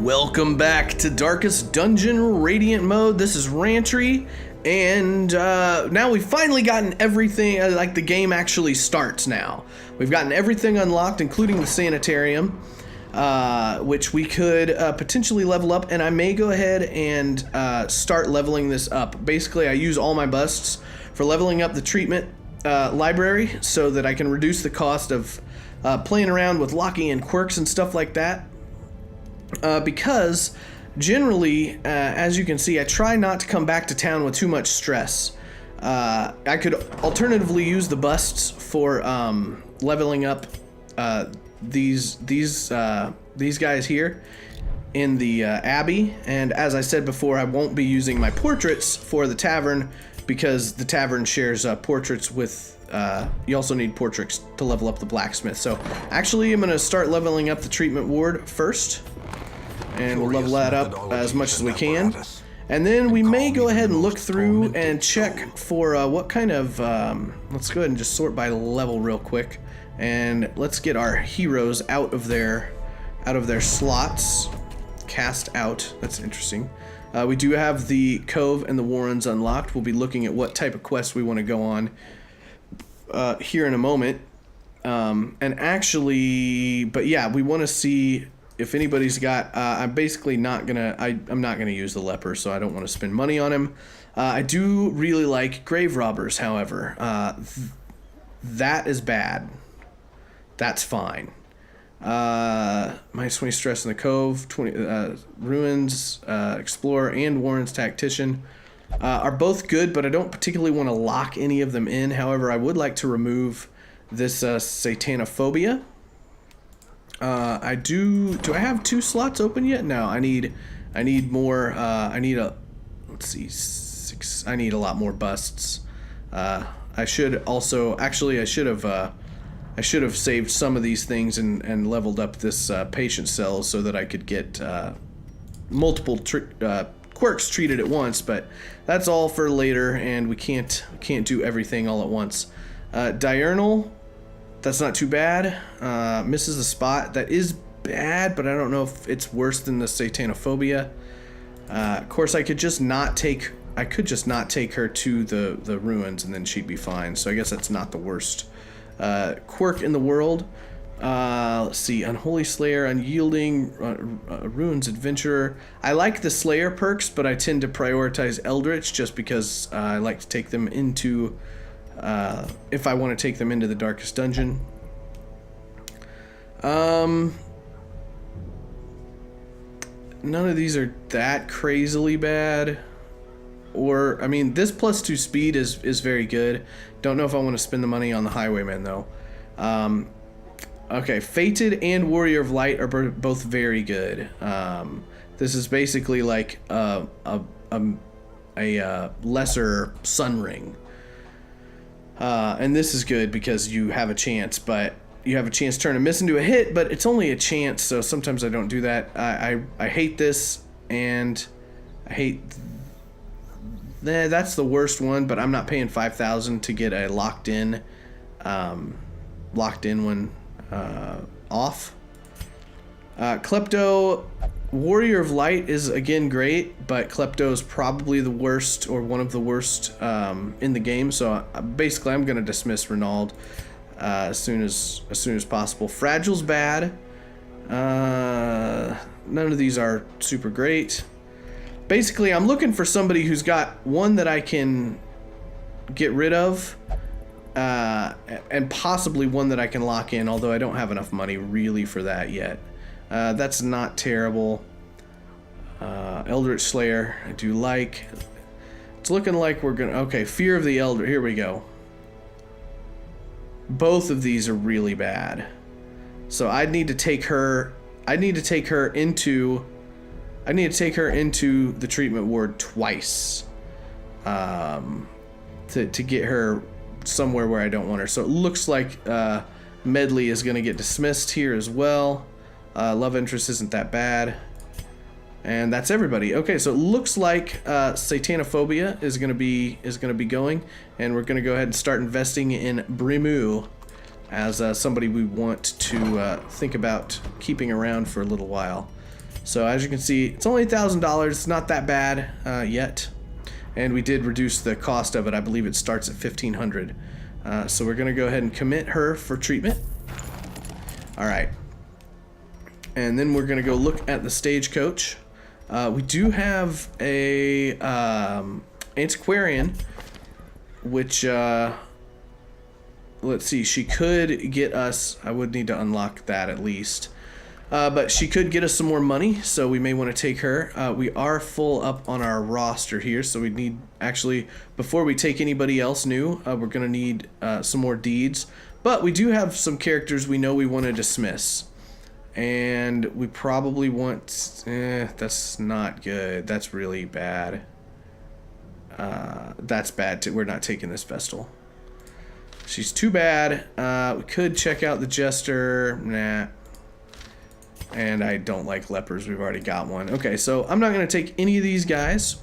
Welcome back to Darkest Dungeon Radiant Mode. This is Rantry, and now we've finally gotten everything, like the game actually starts now. We've gotten everything unlocked, including the sanitarium, which we could potentially level up, and I may go ahead and start leveling this up. Basically, I use all my busts for leveling up the treatment library so that I can reduce the cost of playing around with locking in quirks and stuff like that. Because generally, as you can see, I try not to come back to town with too much stress. I could alternatively use the busts for leveling up these guys here in the Abbey, and as I said before, I won't be using my portraits for the tavern because the tavern shares portraits with. You also need portraits to level up the blacksmith. So actually, I'm going to start leveling up the treatment ward first. And we'll level that up as much as we can. And then we may go ahead and look through and check for what kind of, let's go ahead and just sort by level real quick. And let's get our heroes out of their slots. Cast out, that's interesting. We do have the Cove and the Warrens unlocked. We'll be looking at what type of quests we want to go on here in a moment. And actually, but yeah, we want to see if anybody's got, I'm basically not gonna, I'm not gonna use the leper, so I don't want to spend money on him. I do really like grave robbers, however. That is bad. That's fine. Minus 20 stress in the Cove, 20 ruins, explorer, and Warren's tactician are both good, but I don't particularly want to lock any of them in. However, I would like to remove this satanophobia. Do I have 2 slots open yet? No, I need more, I need a, let's see, 6, I need a lot more busts. I should also, actually I should have saved some of these things and leveled up this patient cell so that I could get multiple quirks treated at once, but that's all for later, and we can't do everything all at once. Diurnal, that's not too bad. Misses the spot. That is bad, but I don't know if it's worse than the satanophobia. Of course, I could just not take her to the ruins, and then she'd be fine. So I guess that's not the worst quirk in the world. Let's see, Unholy Slayer, Unyielding, Ruins Adventurer. I like the Slayer perks, but I tend to prioritize Eldritch just because I like to take them into, if I want to take them into the Darkest Dungeon. None of these are that crazily bad. Or, I mean, this +2 speed is very good. Don't know if I want to spend the money on the Highwayman, though. Okay, Fated and Warrior of Light are both very good. This is basically like a lesser Sun Ring. And this is good because you have a chance, to turn a miss into a hit, but it's only a chance, so sometimes I don't do that. I hate this, and I hate... that's the worst one, but I'm not paying 5,000 to get a locked in one off. Klepto, Warrior of Light is again great, but Klepto is probably the worst, or one of the worst in the game. So basically, I'm gonna dismiss Renauld as soon as possible. Fragile's bad. None of these are super great. Basically, I'm looking for somebody who's got one that I can get rid of, and possibly one that I can lock in, although I don't have enough money really for that yet. That's not terrible. Eldritch Slayer, I do like. It's looking like we're gonna... Okay, Fear of the Elder, here we go. Both of these are really bad. So I need to take her into the treatment ward twice. To get her somewhere where I don't want her. So it looks like Medley is going to get dismissed here as well. Love interest isn't that bad. And that's everybody. Okay, so it looks like Satanophobia is going to be going, and we're going to go ahead and start investing in Brimu as somebody we want to think about keeping around for a little while. So as you can see, it's only $1,000. It's not that bad yet. And we did reduce the cost of it. I believe it starts at $1,500. So we're gonna go ahead and commit her for treatment. All right. And then we're gonna go look at the stagecoach. We do have a antiquarian, which let's see, she could get us, I would need to unlock that at least. But she could get us some more money, so we may want to take her. We are full up on our roster here, so we need, actually, before we take anybody else new, we're going to need some more deeds. But we do have some characters we know we want to dismiss. And we probably want, that's not good. That's really bad. That's bad too. We're not taking this Vestal. She's too bad. We could check out the Jester. Nah. And I don't like lepers. We've already got one. Okay, so I'm not going to take any of these guys.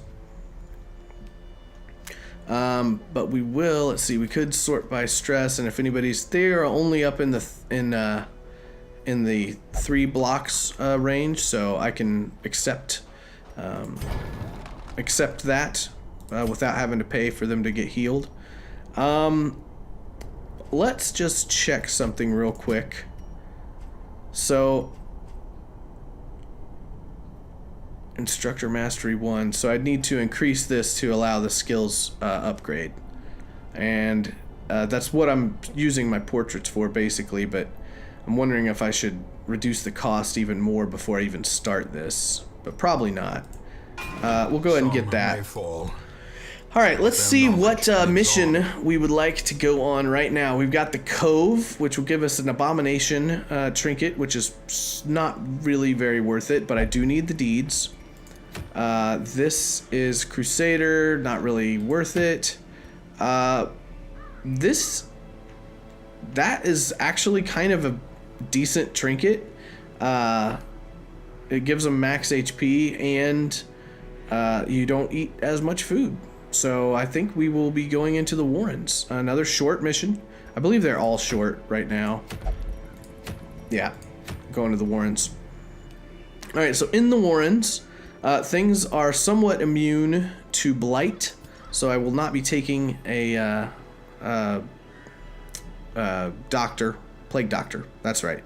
But we will. Let's see. We could sort by stress, and if anybody's there, only up in the 3 blocks range, so I can accept that without having to pay for them to get healed. Let's just check something real quick. So Instructor Mastery 1, so I'd need to increase this to allow the skills upgrade, and that's what I'm using my portraits for basically, but I'm wondering if I should reduce the cost even more before I even start this, but probably not. We'll go ahead and get that. Alright, let's see what mission we would like to go on right now. We've got the Cove, which will give us an Abomination trinket, which is not really very worth it, but I do need the deeds. This is Crusader, not really worth it. That is actually kind of a decent trinket. It gives them max HP, and you don't eat as much food. So I think we will be going into the Warrens. Another short mission. I believe they're all short right now. Yeah, going to the Warrens. Alright, so in the Warrens, things are somewhat immune to blight, so I will not be taking a plague doctor. That's right.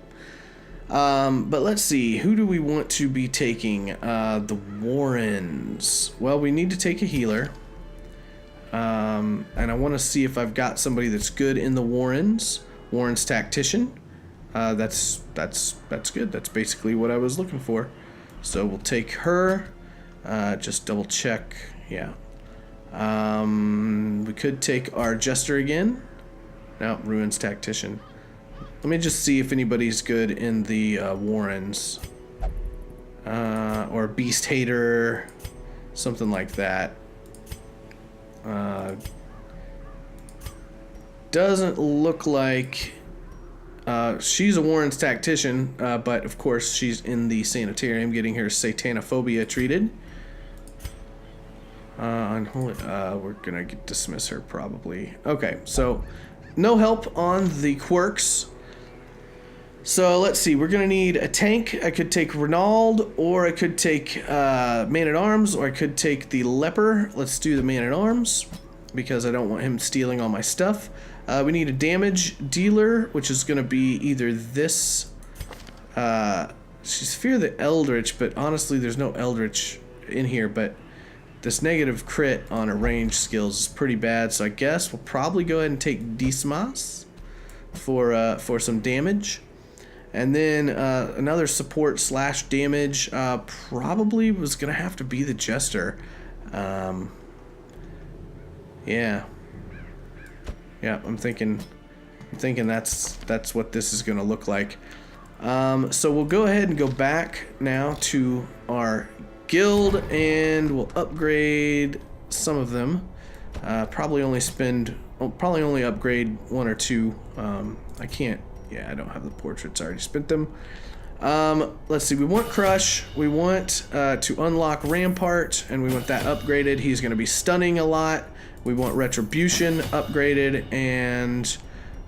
But let's see, who do we want to be taking? The Warrens. Well, we need to take a healer. And I want to see if I've got somebody that's good in the Warrens. Warrens Tactician. That's good. That's basically what I was looking for. So we'll take her. Just double check. Yeah. We could take our Jester again. No, Ruins Tactician. Let me just see if anybody's good in the Warrens. Or Beast Hater. Something like that. Doesn't look like she's a Warren's Tactician, but of course she's in the Sanitarium getting her Satanophobia treated. We're gonna dismiss her probably. Okay, so no help on the quirks. So let's see, we're gonna need a tank. I could take Renauld, or I could take Man-at-Arms, or I could take the Leper. Let's do the Man-at-Arms, because I don't want him stealing all my stuff. We need a damage dealer, which is gonna be either this, she's Fear the Eldritch, but honestly there's no Eldritch in here, but this negative crit on her range skills is pretty bad, so I guess we'll probably go ahead and take Dismas for some damage. And then another support / damage probably was gonna have to be the Jester. Yeah, I'm thinking that's what this is gonna look like. So we'll go ahead and go back now to our guild, and we'll upgrade some of them. Probably only upgrade 1 or 2. I can't. Yeah, I don't have the portraits. I already spent them. Let's see. We want Crush. We want to unlock Rampart, and we want that upgraded. He's going to be stunning a lot. We want Retribution upgraded, and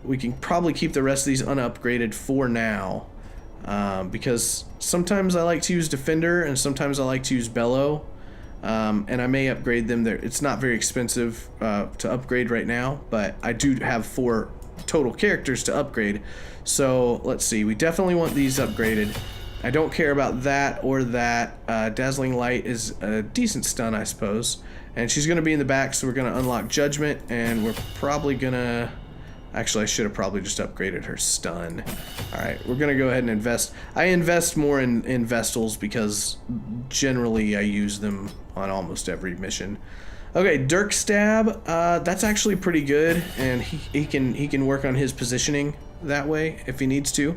we can probably keep the rest of these unupgraded for now. because sometimes I like to use Defender and sometimes I like to use Bellow. And I may upgrade them there. It's not very expensive to upgrade right now, but I do have 4 total characters to upgrade. So let's see, we definitely want these upgraded. I don't care about that or that. Dazzling Light is a decent stun, I suppose. And she's going to be in the back, so we're going to unlock Judgment, and we're probably going to... Actually, I should have probably just upgraded her stun. Alright, we're going to go ahead and invest. I invest more in Vestals because generally I use them on almost every mission. Okay, Dirk Stab, that's actually pretty good, and he can work on his positioning that way if he needs to.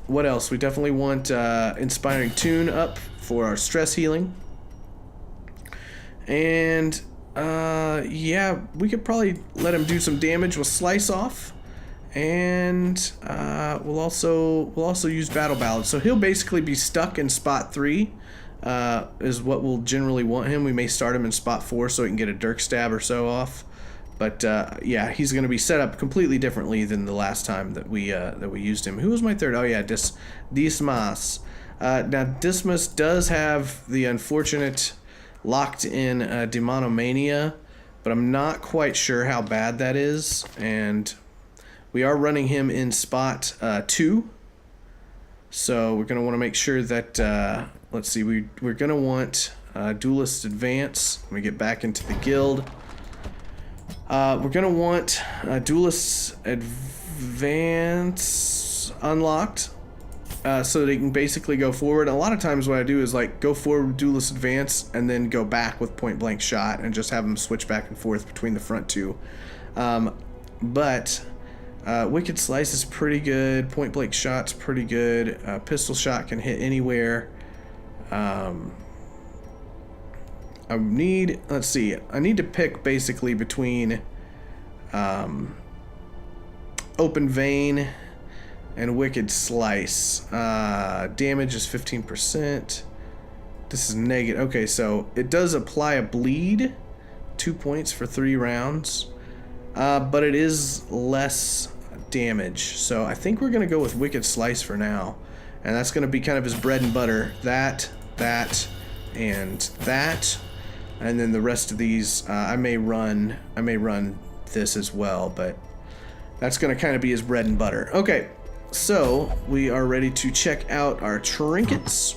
What else? We definitely want Inspiring Tune up for our stress healing. And yeah, we could probably let him do some damage with Slice Off, and we'll also use Battle Ballad. So he'll basically be stuck in spot 3, is what we'll generally want him. We may start him in spot 4 so he can get a Dirk Stab or so off. But yeah, he's going to be set up completely differently than the last time that we used him. Who was my third? Oh yeah, Dismas. Now Dismas does have the unfortunate locked in Demonomania, but I'm not quite sure how bad that is, and we are running him in spot 2, so we're going to want to make sure that let's see, we're going to want Duelist Advance. Let me get back into the guild. We're going to want Duelist Advance unlocked, so that he can basically go forward. A lot of times what I do is like go forward with Duelist Advance and then go back with Point Blank Shot and just have him switch back and forth between the front 2. But Wicked Slice is pretty good. Point Blank Shot's pretty good. Pistol Shot can hit anywhere. I need to pick basically between Open Vein and Wicked Slice. Damage is 15%. This is negative. Okay, so it does apply a bleed, 2 points for 3 rounds, but it is less damage. So I think we're gonna go with Wicked Slice for now, and that's gonna be kind of his bread and butter. That, and that, and then the rest of these I may run this as well, but that's gonna kind of be his bread and butter. Okay. So, we are ready to check out our trinkets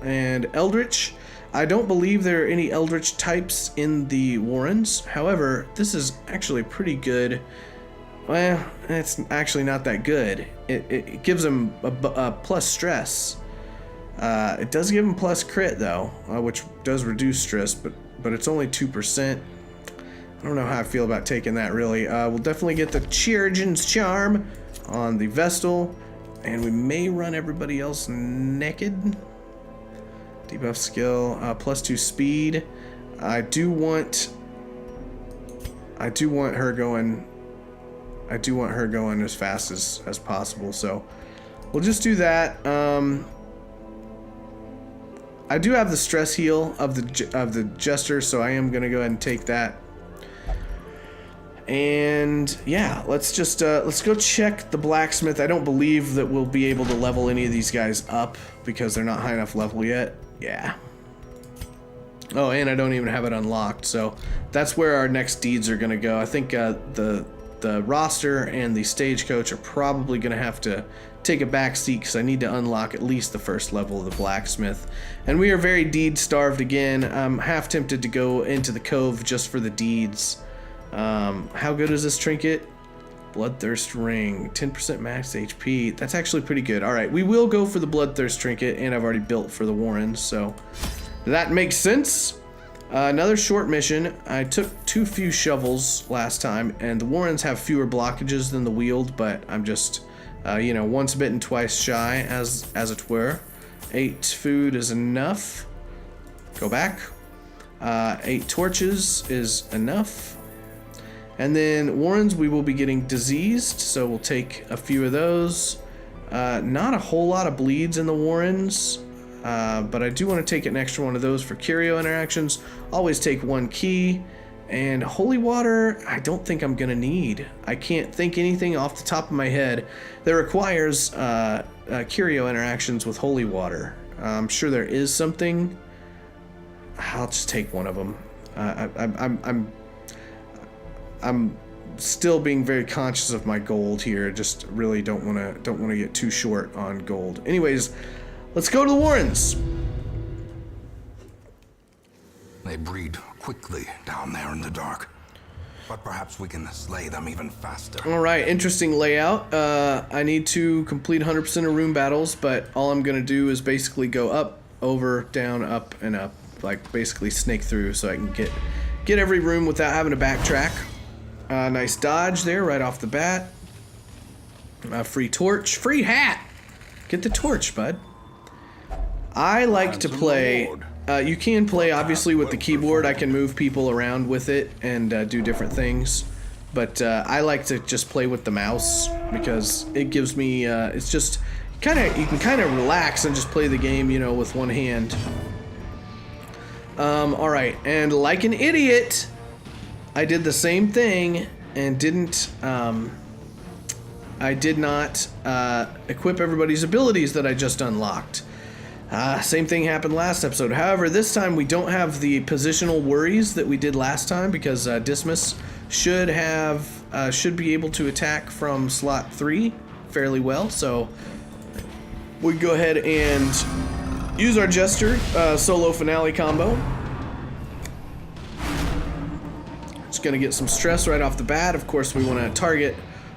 and Eldritch. I don't believe there are any Eldritch types in the Warrens. However, this is actually pretty good. Well, it's actually not that good. It gives him a plus stress. It does give him plus crit though, which does reduce stress, but it's only 2%. I don't know how I feel about taking that really. We'll definitely get the Chirurgeon's Charm on the Vestal, and we may run everybody else naked. Debuff skill, plus 2 speed. I do want her going as fast as possible, so we'll just do that. I do have the stress heal of the Jester, so I am gonna go ahead and take that. And yeah, let's go check the blacksmith. I don't believe that we'll be able to level any of these guys up because they're not high enough level yet. Yeah. Oh, and I don't even have it unlocked, so that's where our next deeds are gonna go. I think the roster and the stagecoach are probably gonna have to take a back seat because I need to unlock at least the first level of the blacksmith. And we are very deed starved again. I'm half tempted to go into the cove just for the deeds. How good is this trinket? Bloodthirst ring, 10% max HP. That's actually pretty good. Alright, we will go for the Bloodthirst trinket, and I've already built for the Warrens, so that makes sense. Another short mission. I took too few shovels last time, and the Warrens have fewer blockages than the Weald, but I'm just, once bitten, twice shy, as it were. 8 food is enough. Go back. 8 torches is enough. And then Warrens, we will be getting diseased, so we'll take a few of those. Not a whole lot of bleeds in the Warrens, but I do want to take an extra one of those for curio interactions. Always take 1 key, And holy water, I don't think I'm gonna need. I can't think anything off the top of my head that requires curio interactions with holy water. I'm sure there is something. I'll just take one of them. I'm still being very conscious of my gold here. Just really don't want to get too short on gold. Anyways, let's go to the Warrens. They breed quickly down there in the dark, but perhaps we can slay them even faster. All right, interesting layout. I need to complete 100% of room battles, but all I'm gonna do is basically go up, over, down, up, and up, like basically snake through, so I can get every room without having to backtrack. Nice dodge there right off the bat. Free torch, free hat. Get the torch, bud. I like to play. You can play obviously with the keyboard. I can move people around with it and do different things, but I like to just play with the mouse because it gives me. It's just you can kind of relax and just play the game, you know, with one hand. All right, and like an idiot, I did the same thing and didn't. I did not equip everybody's abilities that I just unlocked. Same thing happened last episode. However, this time we don't have the positional worries that we did last time because Dismas should be able to attack from slot 3 fairly well. So we go ahead and use our Jester solo finale combo. Just gonna get some stress right off the bat. Of course, we want to target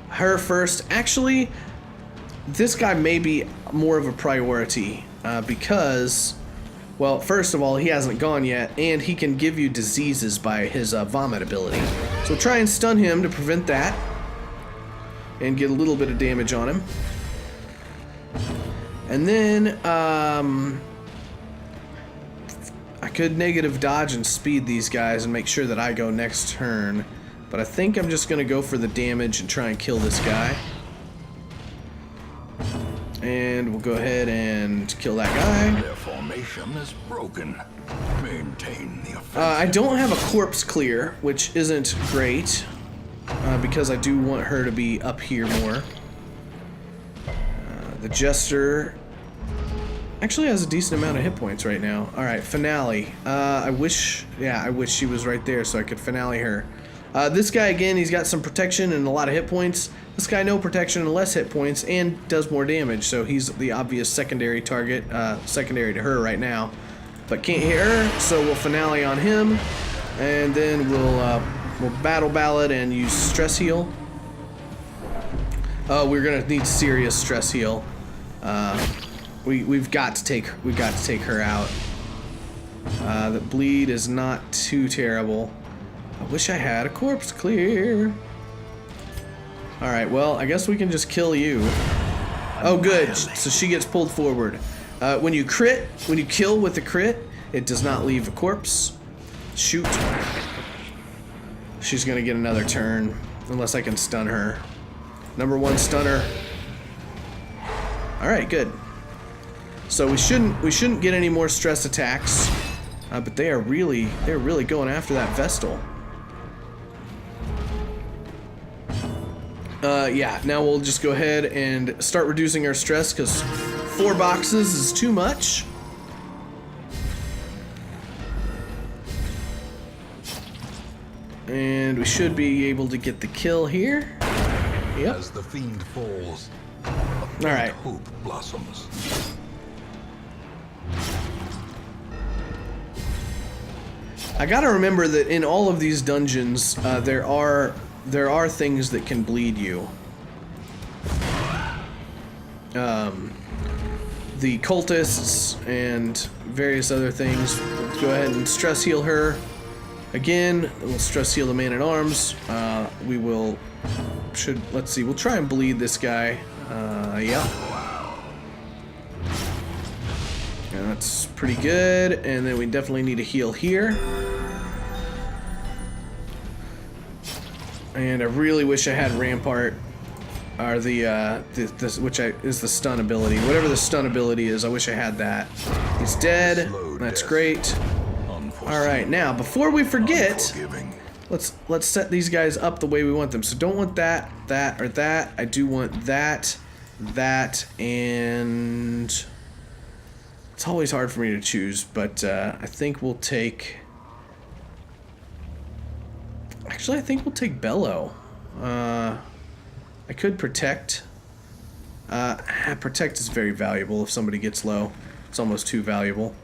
her first. Actually, this guy may be more of a priority. Because, well, first of all, he hasn't gone yet, and he can give you diseases by his vomit ability. So try and stun him to prevent that, and get a little bit of damage on him. And then, I could negative dodge and speed these guys and make sure that I go next turn, but I think I'm just going to go for the damage and try and kill this guy. And we'll go ahead and kill that guy. Their formation is broken. Maintain the offensive. I don't have a corpse clear, which isn't great, because I do want her to be up here more. The Jester actually has a decent amount of hit points right now. All right, finale. I wish she was right there so I could finale her. This guy, again, he's got some protection and a lot of hit points. This guy, no protection and less hit points, and does more damage, so he's the obvious secondary target, secondary to her right now. But can't hit her, so we'll finale on him, and then we'll battle ballad and use stress heal. Oh, we're gonna need serious stress heal. We've got to take her out. The bleed is not too terrible. I wish I had a corpse clear. Alright, well, I guess we can just kill you. Oh, good. So she gets pulled forward. When you kill with a crit, it does not leave a corpse. Shoot. She's gonna get another turn, unless I can stun her. Number 1 stunner. Alright, good. So we shouldn't get any more stress attacks. But they're really going after that Vestal. Yeah, now we'll just go ahead and start reducing our stress because 4 boxes is too much. And we should be able to get the kill here. Yep. As the fiend falls, all right. Hope blossoms. I gotta remember that in all of these dungeons, there are things that can bleed you. The cultists and various other things. Let's go ahead and stress heal her. Again, we'll stress heal the man-at-arms. Let's see, we'll try and bleed this guy. Yeah. And that's pretty good. And then we definitely need a heal here. And I really wish I had Rampart, or is the stun ability. Whatever the stun ability is, I wish I had that. He's dead. That's great. All right, now before we forget, let's set these guys up the way we want them. So don't want that, that, or that. I do want that, that, and it's always hard for me to choose, but I think we'll take. Actually, I think we'll take Bellow. I could protect. Protect is very valuable if somebody gets low. It's almost too valuable.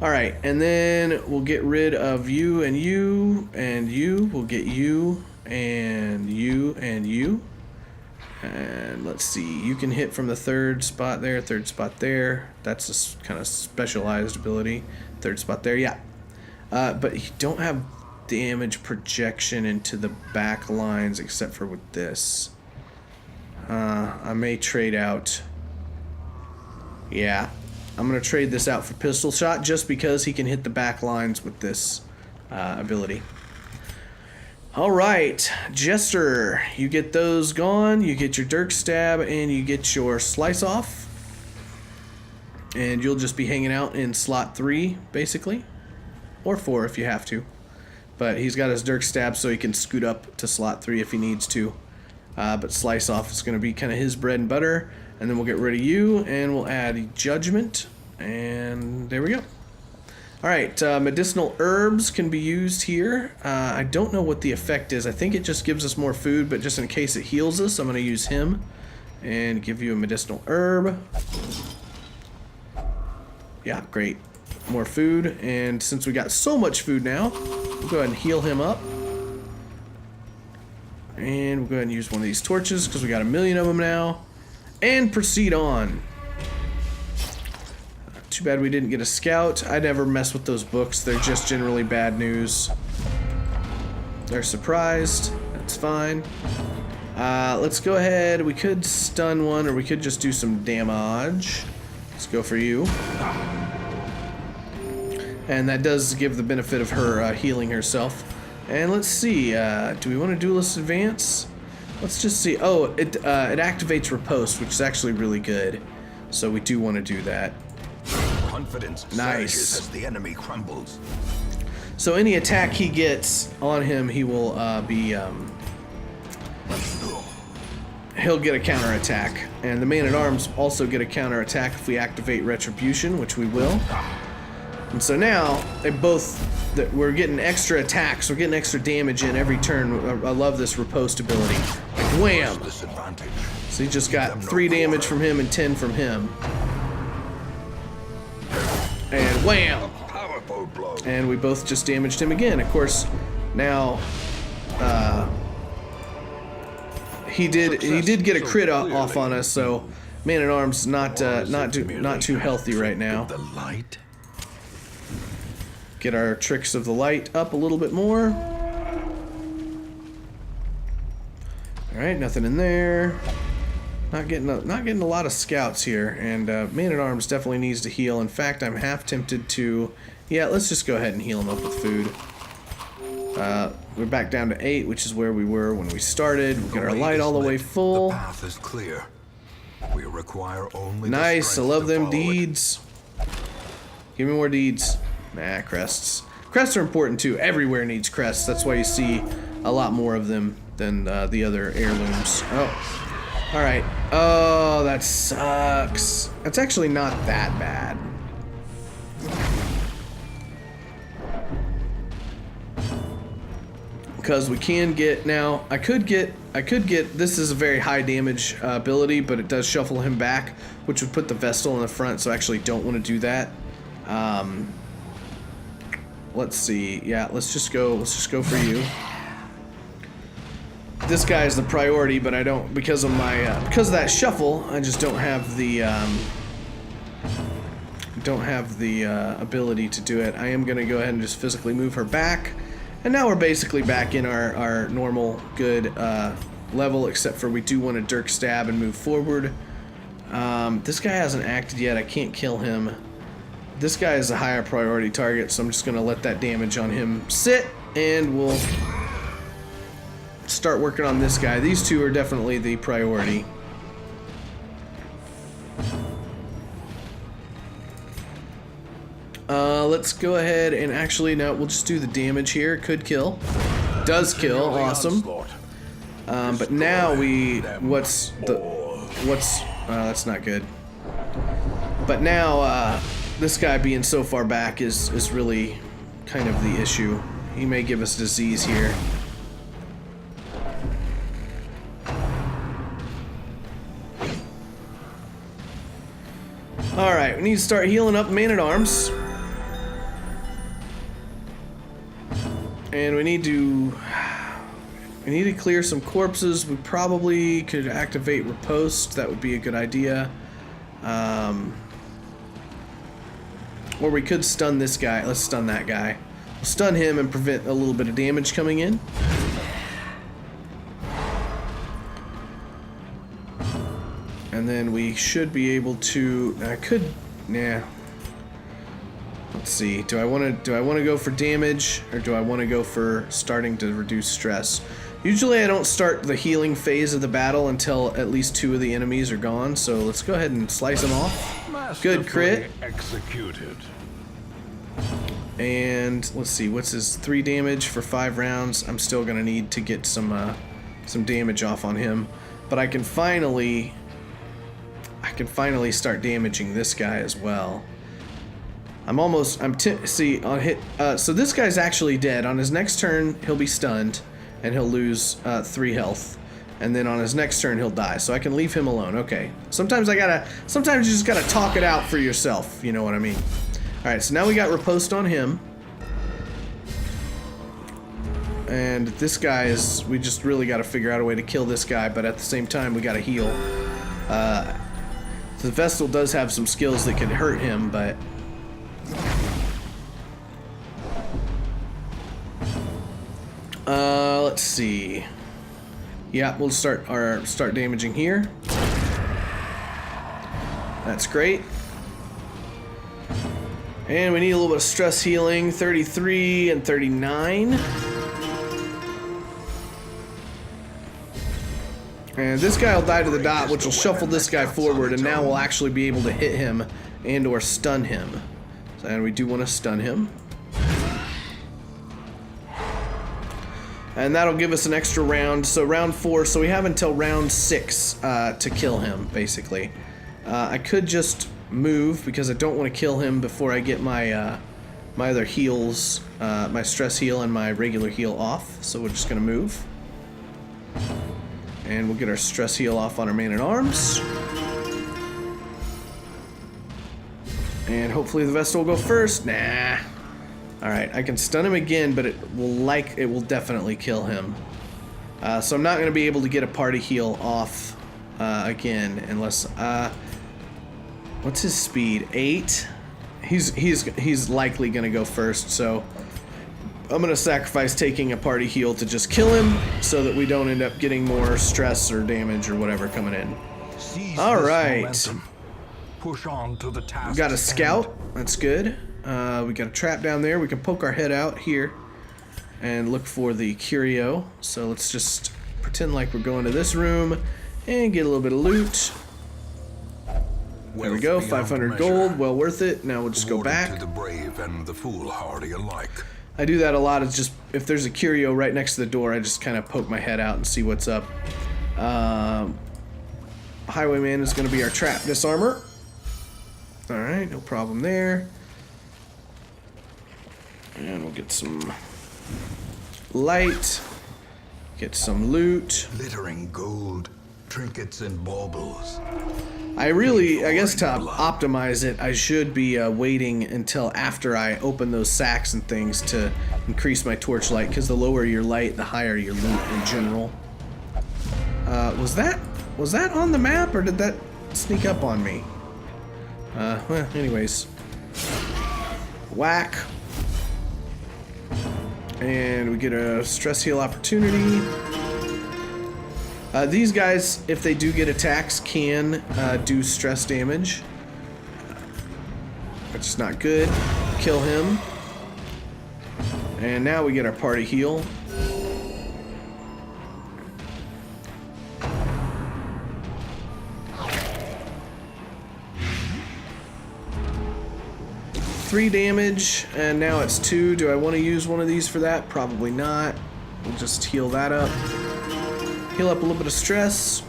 Alright, and then we'll get rid of you and you and you. We'll get you and you and you. And let's see, you can hit from the third spot there, third spot there. That's a kind of specialized ability. Third spot there, yeah. But you don't have damage projection into the back lines except for with this. I may trade out. Yeah, I'm gonna trade this out for pistol shot just because he can hit the back lines with this ability. All right, Jester, you get those gone. You get your Dirk Stab and you get your Slice Off, and you'll just be hanging out in slot 3 basically, or 4 if you have to. But he's got his Dirk Stab so he can scoot up to slot 3 if he needs to. But Slice Off is going to be kind of his bread and butter. And then we'll get rid of you, and we'll add Judgment. And there we go. Alright, medicinal herbs can be used here. I don't know what the effect is. I think it just gives us more food, but just in case it heals us, I'm going to use him. And give you a medicinal herb. Yeah, great. More food. And since we got so much food now, we'll go ahead and heal him up. And we'll go ahead and use one of these torches because we got 1,000,000 of them now. And proceed on. Too bad we didn't get a scout. I never mess with those books. They're just generally bad news. They're surprised. That's fine. Let's go ahead. We could stun one or we could just do some damage. Let's go for you. And that does give the benefit of her healing herself. And let's see, do we want to Duelist Advance? Let's just see. Oh, it activates Riposte, which is actually really good. So we do want to do that. Confidence nice. Surges as the enemy crumbles. So any attack he gets on him, he will he'll get a counterattack. And the Man-at-Arms also get a counterattack if we activate Retribution, which we will. And so now we're getting extra attacks, we're getting extra damage in every turn. I love this Riposte ability. Like, wham! So he just got 3 damage from him and 10 from him. And wham! And we both just damaged him again. Of course, now he did get a crit off on us, so Man-at-Arms not too healthy right now. The light. Get our Tricks of the Light up a little bit more. Alright, nothing in there. Not getting a lot of scouts here, and Man-at-Arms definitely needs to heal. In fact, I'm half tempted to... Yeah, let's just go ahead and heal him up with food. We're back down to 8, which is where we were when we started. We'll get our light all the way full. The path is clear. We require only nice, I love them deeds. Give me more deeds. Nah, crests. Crests are important too. Everywhere needs crests. That's why you see a lot more of them than the other heirlooms. Oh. Alright. Oh, that sucks. That's actually not that bad. Because we can get now. I could get. This is a very high damage ability, but it does shuffle him back, which would put the Vestal in the front. So I actually don't want to do that. Let's see. Yeah, let's just go for you. This guy is the priority, but I don't because of that shuffle. I just don't have the ability to do it. I am gonna go ahead and just physically move her back, and now we're basically back in our normal good level, except for we do want to Dirk Stab and move forward. This guy hasn't acted yet. I can't kill him. This guy is a higher priority target, so I'm just going to let that damage on him sit, and we'll start working on this guy. These two are definitely the priority. Let's go ahead and actually, no, we'll just do the damage here. Could kill. does kill. Awesome. But now that's not good. But now, this guy being so far back is really kind of the issue. He may give us disease here. Alright, we need to start healing up Man-at-Arms. And we need to clear some corpses. We probably could activate Riposte. That would be a good idea. Or we could stun this guy. Let's stun that guy. We'll stun him and prevent a little bit of damage coming in. And then we should be able to. Let's see. Do I want to go for damage, or do I want to go for starting to reduce stress? Usually I don't start the healing phase of the battle until at least 2 of the enemies are gone. So let's go ahead and slice them off. Good crit. Executed. And let's see. What's his 3 damage for 5 rounds? I'm still gonna need to get some damage off on him, but I can finally start damaging this guy as well. See, on hit, so this guy's actually dead. On his next turn, he'll be stunned, and he'll lose 3 health. And then on his next turn, he'll die. So I can leave him alone. Okay. Sometimes you just gotta talk it out for yourself. You know what I mean? Alright, so now we got Riposte on him. And this guy we just really gotta figure out a way to kill this guy, but at the same time, we gotta heal. The Vestal does have some skills that can hurt him, but... let's see. Yeah, we'll start damaging here. That's great. And we need a little bit of stress healing, 33 and 39. And this guy will die to the dot, which will shuffle this guy forward, and now we'll actually be able to hit him and or stun him. And we do want to stun him. And that'll give us an extra round, so round 4, so we have until round 6 to kill him, basically. I could just move, because I don't want to kill him before I get my my other heals, my stress heal and my regular heal off, so we're just going to move. And we'll get our stress heal off on our Man-at-Arms. And hopefully the Vestal will go first. Nah. Alright, I can stun him again, but it will definitely kill him. So I'm not going to be able to get a party heal off again, unless... what's his speed? 8? He's likely going to go first, so... I'm going to sacrifice taking a party heal to just kill him, so that we don't end up getting more stress or damage or whatever coming in. Alright. Push on to the task. We got a scout. That's good. We got a trap down there. We can poke our head out here and look for the curio. So let's just pretend like we're going to this room and get a little bit of loot. There we go, 500 gold, well worth it. Now we'll just go back. To the brave and the foolhardy alike. I do that a lot. It's just, if there's a curio right next to the door, I just kind of poke my head out and see what's up. Highwayman is going to be our trap disarmer. Alright, no problem there. And we'll get some light. Get some loot. Glittering gold, trinkets and baubles. I guess to optimize it, I should be waiting until after I open those sacks and things to increase my torchlight, because the lower your light, the higher your loot in general. Was that on the map, or did that sneak up on me? Well, anyways. Whack. And we get a stress heal opportunity. These guys, if they do get attacks, can do stress damage. Which is not good. Kill him. And now we get our party heal. Three damage, and now it's 2. Do I want to use one of these for that? Probably not. we'll just heal that up. Heal up a little bit of stress.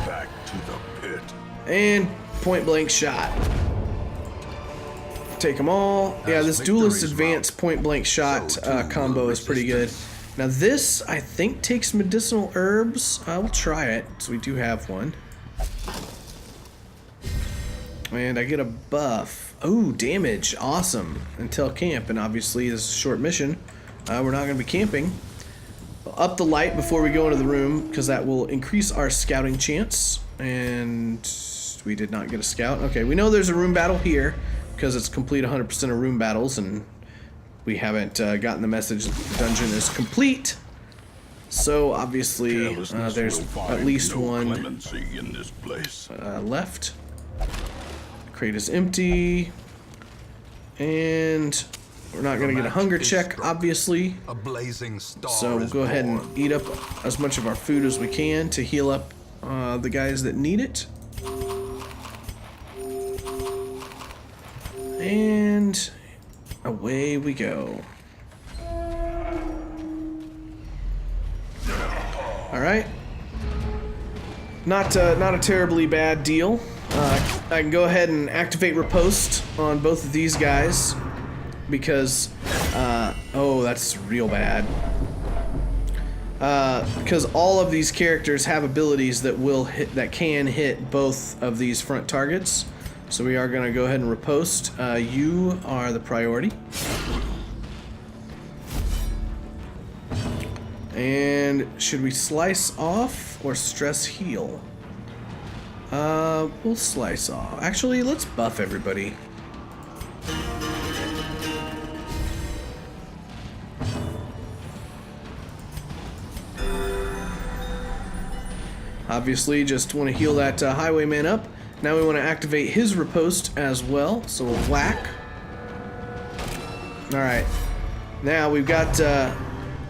Back to the pit. And point blank shot. Take them all. Yeah, this duelist advanced point blank shot combo is pretty good. Now this, I think, takes medicinal herbs. We'll try it, so we do have one. And I get a buff. Oh, damage. Awesome. Until camp, and obviously this is a short mission. We're not going to be camping. We'll up the light before we go into the room, because that will increase our scouting chance. And we did not get a scout. Okay, we know there's a room battle here, because it's complete 100% of room battles, and we haven't gotten the message that the dungeon is complete. So obviously there's at least one in this place. left. Crate is empty, and we're not gonna get a hunger check, obviously. A blazing star So we'll go ahead and eat up as much of our food as we can to heal up the guys that need it. And away we go. All right. Not a terribly bad deal. I can go ahead and activate riposte on both of these guys because oh, that's real bad. Because all of these characters have abilities that can hit both of these front targets. So we are going to go ahead and riposte. You are the priority. And should we slice off or stress heal? We'll slice off. Actually, let's buff everybody. Obviously, just want to heal that highwayman up. Now we want to activate his riposte as well, so we'll whack. Alright. Now we've got, oh,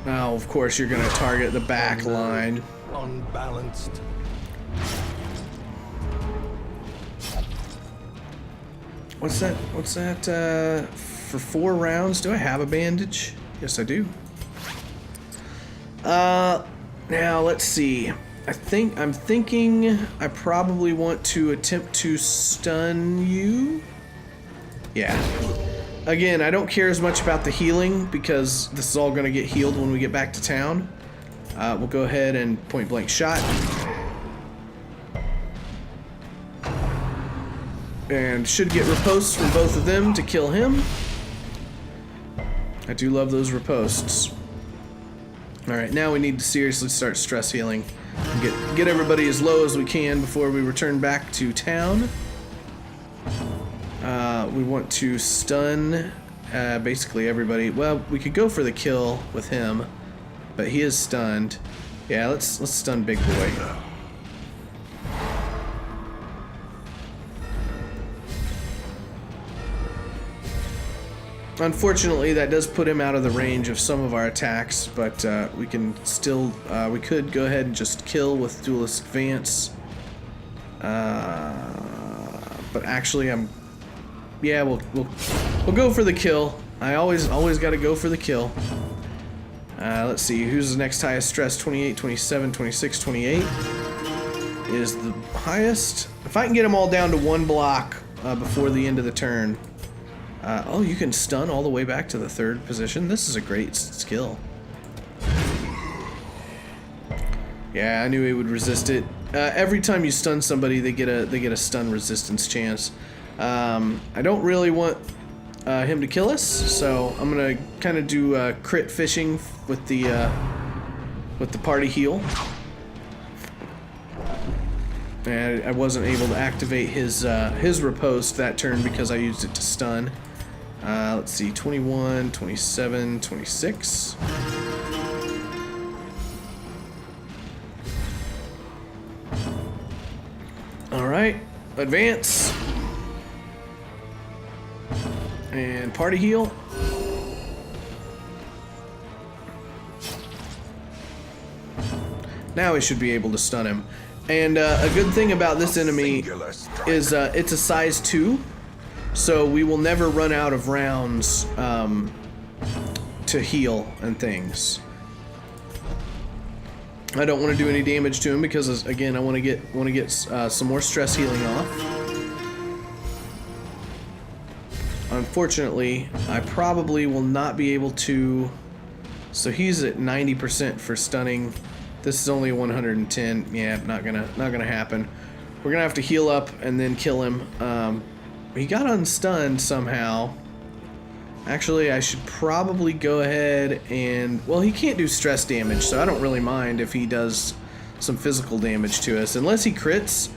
of course you're going to target the back line. Unbalanced. What's that, for 4 rounds? Do I have a bandage? Yes, I do. Now, let's see. I'm thinking I probably want to attempt to stun you. Yeah. Again, I don't care as much about the healing because this is all going to get healed when we get back to town. We'll go ahead and point blank shot. And should get ripostes from both of them to kill him. I do love those ripostes. Alright, now we need to seriously start stress healing. Get everybody as low as we can before we return back to town. We want to stun basically everybody. Well, we could go for the kill with him, but he is stunned. Yeah, let's stun Big Boy. Unfortunately, that does put him out of the range of some of our attacks, but we can still, we could go ahead and just kill with Duelist Advance. But actually, yeah, we'll go for the kill. I always got to go for the kill. Let's see, who's the next highest stress? 28, 27, 26, 28 is the highest. If I can get them all down to 1 block before the end of the turn. Oh, you can stun all the way back to the 3rd position. This is a great skill. Yeah, I knew he would resist it. Every time you stun somebody, they get a stun resistance chance. I don't really want him to kill us, so I'm gonna kind of do crit fishing with the party heal. And I wasn't able to activate his riposte that turn because I used it to stun. Let's see, 21, 27, 26. Alright, advance. And party heal. Now we should be able to stun him. And a good thing about this enemy Singular strike. is it's a size 2, so we will never run out of rounds to heal and things. I don't want to do any damage to him because, again, I want to get some more stress healing off. Unfortunately, I probably will not be able to. So he's at 90% for stunning. This is only 110. Yeah, not gonna happen. We're gonna have to heal up and then kill him. He got unstunned somehow. Actually, I should probably go ahead and... Well, he can't do stress damage, so I don't really mind if he does some physical damage to us. Unless he crits,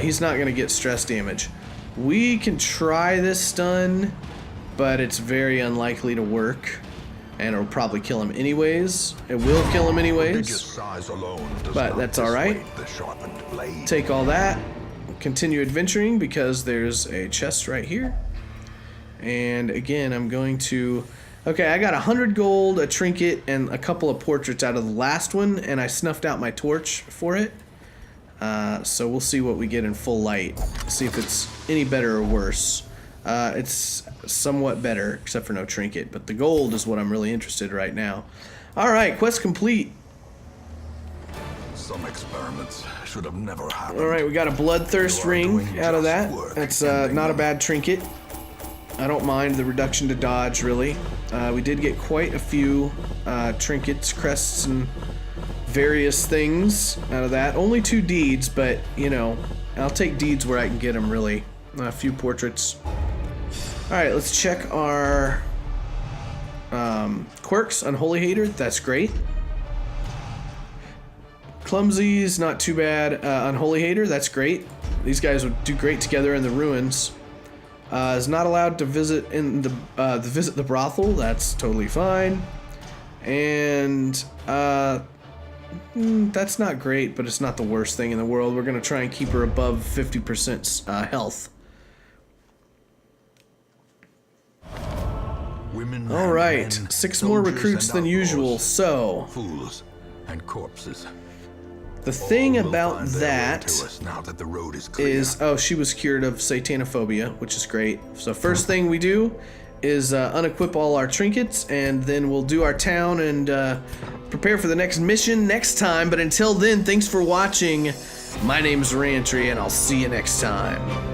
he's not going to get stress damage. We can try this stun, but it's very unlikely to work. And it'll probably kill him anyways. It will kill him anyways. Size alone does But not that's alright. dissuade the sharpened blade. Take all that. Continue adventuring because there's a chest right here. And again, I'm going to... Okay, I got 100 gold, a trinket, and a couple of portraits out of the last one, and I snuffed out my torch for it. So we'll see what we get in full light. See if it's any better or worse. It's somewhat better, except for no trinket, but the gold is what I'm really interested in right now. Alright, quest complete. Some experiments should have never happened. Alright, we got a bloodthirst You are ring doing out of just that. work, That's ending not a them. bad trinket. I don't mind the reduction to dodge, really. We did get quite a few trinkets, crests, and various things out of that. Only 2 deeds, but, you know, I'll take deeds where I can get them, really. A few portraits. Alright, let's check our quirks. Unholy Hater, that's great. Clumsy's not too bad. Unholy Hater, that's great. These guys would do great together in the ruins. Is not allowed to visit in the visit the brothel. That's totally fine. And that's not great, but it's not the worst thing in the world. We're gonna try and keep her above 50% health. Women All and right, men, 6 more soldiers recruits and than usual. outlaws, So fools and corpses. the thing All will about find their way that to us now that the road is clear. is, oh, she was cured of satanophobia, which is great. So first thing we do is unequip all our trinkets, and then we'll do our town and prepare for the next mission next time. But until then, thanks for watching. My name's Rantry, and I'll see you next time.